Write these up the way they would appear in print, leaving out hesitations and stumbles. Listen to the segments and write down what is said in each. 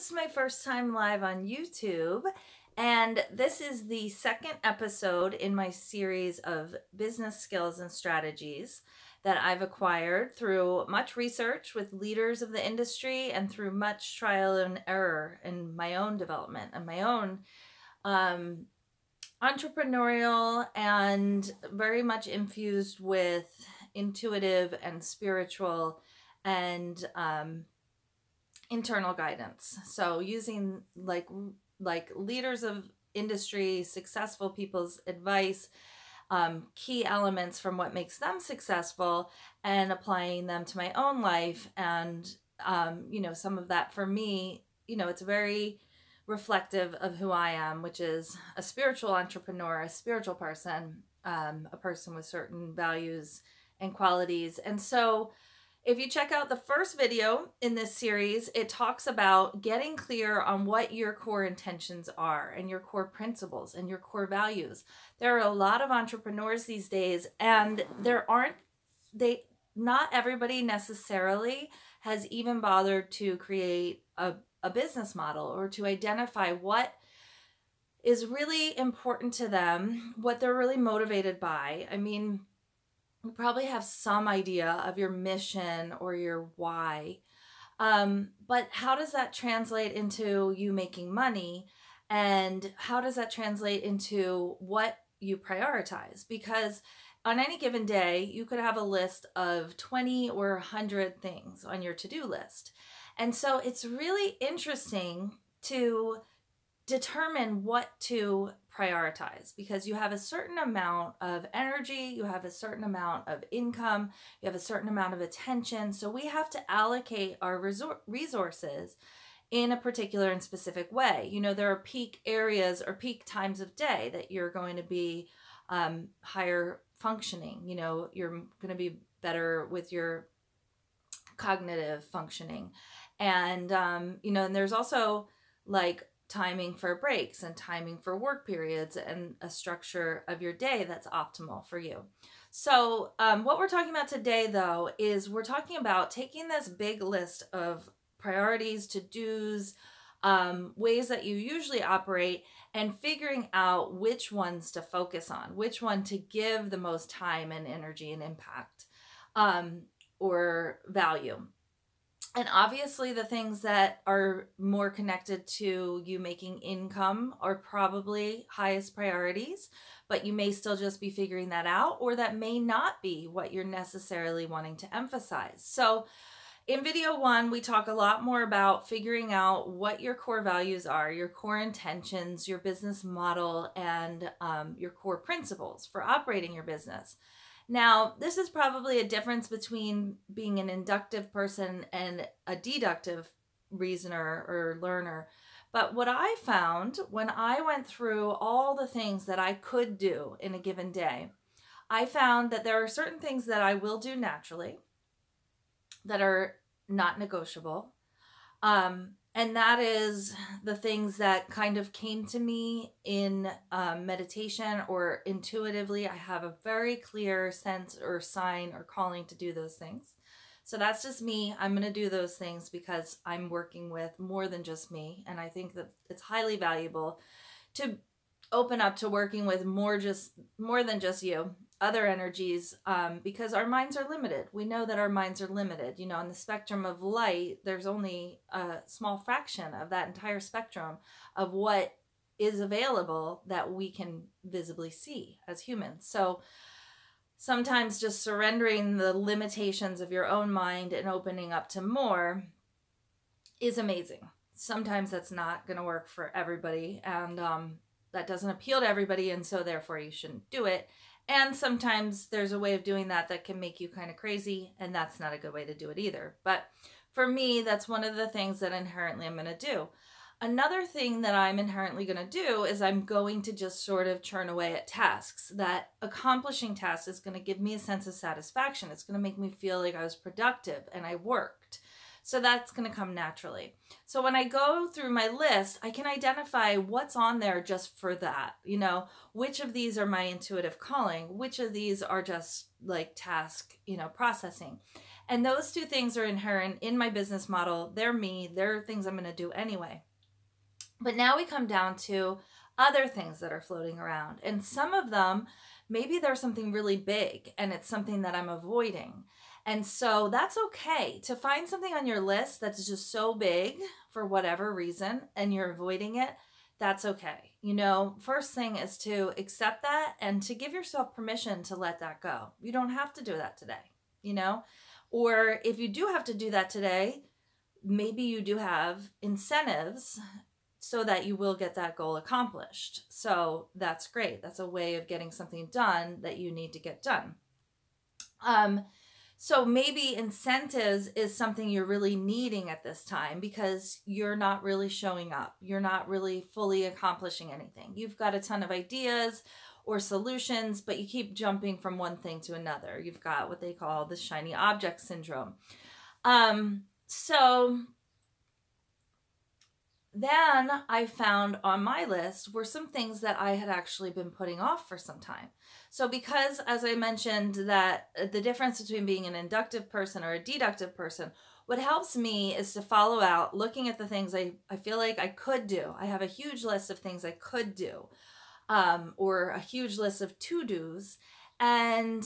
this is my first time live on YouTube, and this is the second episode in my series of business skills and strategies that I've acquired through much research with leaders of the industry and through much trial and error in my own development and my own entrepreneurial and very much infused with intuitive and spiritual and internal guidance. So using like leaders of industry, successful people's advice, key elements from what makes them successful, and applying them to my own life. And some of that for me, it's very reflective of who I am, which is a spiritual entrepreneur, a spiritual person, a person with certain values and qualities. And so if you check out the first video in this series, it talks about getting clear on what your core intentions are and your core principles and your core values. There are a lot of entrepreneurs these days, and not everybody necessarily has even bothered to create a business model or to identify what is really important to them, what they're really motivated by. I mean, you probably have some idea of your mission or your why, but how does that translate into you making money, and how does that translate into what you prioritize? Because on any given day, you could have a list of 20 or 100 things on your to-do list. And so it's really interesting to determine what to prioritize, because you have a certain amount of energy, you have a certain amount of income, you have a certain amount of attention. So we have to allocate our resources in a particular and specific way. There are peak areas or peak times of day that you're going to be higher functioning. You're going to be better with your cognitive functioning. And, and there's also like timing for breaks and timing for work periods and a structure of your day that's optimal for you. So what we're talking about today, though, is we're talking about taking this big list of priorities, to-dos, ways that you usually operate, and figuring out which ones to focus on, which one to give the most time and energy and impact or value. And obviously the things that are more connected to you making income are probably highest priorities, but you may still just be figuring that out, or that may not be what you're necessarily wanting to emphasize. So in video one, we talk a lot more about figuring out what your core values are, your core intentions, your business model, and your core principles for operating your business. Now, this is probably a difference between being an inductive person and a deductive reasoner or learner. But what I found when I went through all the things that I could do in a given day, I found that there are certain things that I will do naturally that are not negotiable. And that is the things that kind of came to me in meditation or intuitively. I have a very clear sense or sign or calling to do those things. So that's just me. I'm going to do those things because I'm working with more than just me. And I think that it's highly valuable to open up to working with more than just you, other energies, because our minds are limited. We know that our minds are limited. On the spectrum of light, there's only a small fraction of that entire spectrum of what is available that we can visibly see as humans. So sometimes just surrendering the limitations of your own mind and opening up to more is amazing. Sometimes that's not going to work for everybody, and that doesn't appeal to everybody, and so therefore you shouldn't do it. And sometimes there's a way of doing that that can make you kind of crazy, and that's not a good way to do it either. But for me, that's one of the things that inherently I'm going to do. Another thing that I'm inherently going to do is I'm going to just sort of churn away at tasks. That accomplishing tasks is going to give me a sense of satisfaction. It's going to make me feel like I was productive and I worked. So that's going to come naturally. So when I go through my list, I can identify what's on there just for that. Which of these are my intuitive calling? Which of these are just like task, processing? And those two things are inherent in my business model. They're me. They're things I'm going to do anyway. But now we come down to other things that are floating around. And some of them, maybe there's something really big and it's something that I'm avoiding. And so that's okay to find something on your list that's just so big for whatever reason and you're avoiding it. That's okay. You know, first thing is to accept that and to give yourself permission to let that go. You don't have to do that today, you know, or if you do have to do that today, maybe you do have incentives so that you will get that goal accomplished. So that's great. That's a way of getting something done that you need to get done. So maybe incentives is something you're really needing at this time because you're not really showing up. You're not really fully accomplishing anything. You've got a ton of ideas or solutions, but you keep jumping from one thing to another. You've got what they call the shiny object syndrome. So then I found on my list were some things that I had actually been putting off for some time. So because, as I mentioned, that the difference between being an inductive person or a deductive person, what helps me is to follow out looking at the things I feel like I could do. I have a huge list of things I could do, or a huge list of to-dos. And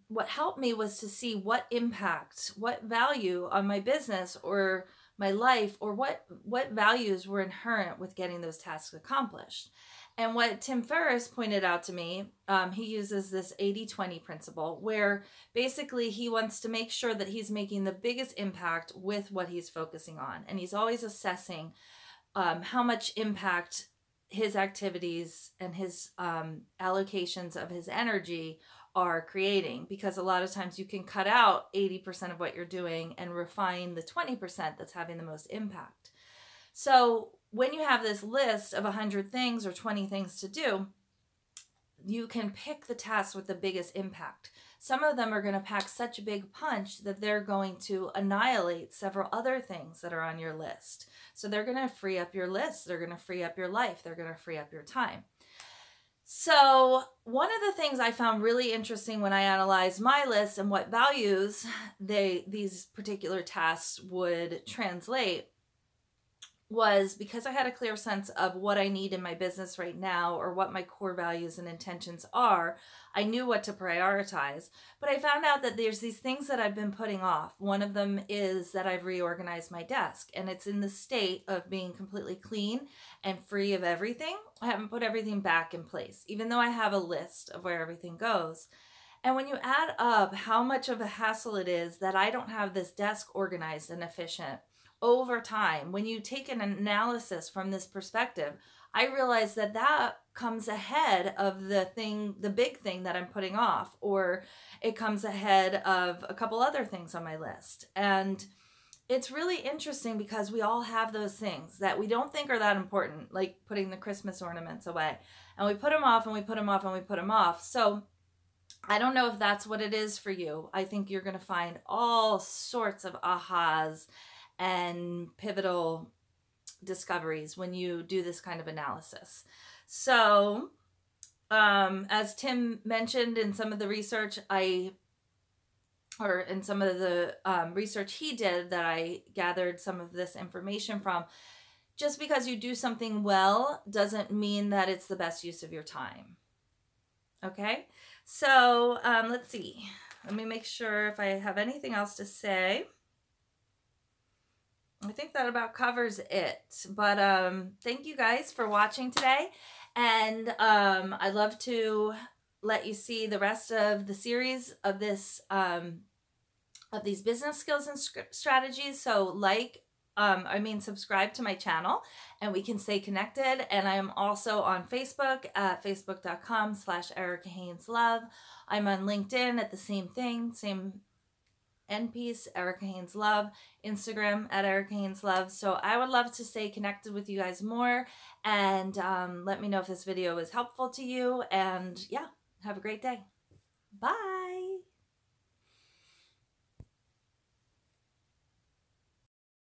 what helped me was to see what impact, what value on my business or my life, or what values were inherent with getting those tasks accomplished. And what Tim Ferriss pointed out to me, he uses this 80-20 principle where basically he wants to make sure that he's making the biggest impact with what he's focusing on. And he's always assessing how much impact his activities and his allocations of his energy are creating, because a lot of times you can cut out 80% of what you're doing and refine the 20% that's having the most impact. So when you have this list of 100 things or 20 things to do, you can pick the tasks with the biggest impact. Some of them are going to pack such a big punch that they're going to annihilate several other things that are on your list. So they're going to free up your list. They're going to free up your life. They're going to free up your time. So one of the things I found really interesting when I analyzed my list and what values these particular tasks would translate was, because I had a clear sense of what I need in my business right now or what my core values and intentions are, I knew what to prioritize. But I found out that there's these things that I've been putting off. One of them is that I've reorganized my desk and it's in the state of being completely clean and free of everything. I haven't put everything back in place, even though I have a list of where everything goes. And when you add up how much of a hassle it is that I don't have this desk organized and efficient over time, when you take an analysis from this perspective, I realize that that comes ahead of the big thing that I'm putting off, or it comes ahead of a couple other things on my list. And it's really interesting because we all have those things that we don't think are that important, like putting the Christmas ornaments away, and we put them off and we put them off and we put them off. So I don't know if that's what it is for you. I think you're going to find all sorts of ahas and pivotal discoveries when you do this kind of analysis. So, as Tim mentioned in some of the research in some of the research he did that I gathered some of this information from, just because you do something well doesn't mean that it's the best use of your time. Okay? So, let's see. Let me make sure if I have anything else to say. I think that about covers it. But thank you guys for watching today. And I'd love to let you see the rest of the series of this of these business skills and strategies. So subscribe to my channel and we can stay connected. And I'm also on Facebook at facebook.com/EricaHaynesLove. I'm on LinkedIn at the same thing, same end piece, Erica Haynes Love, Instagram at Erica Haynes Love. So I would love to stay connected with you guys more, and let me know if this video was helpful to you. And yeah, have a great day. Bye.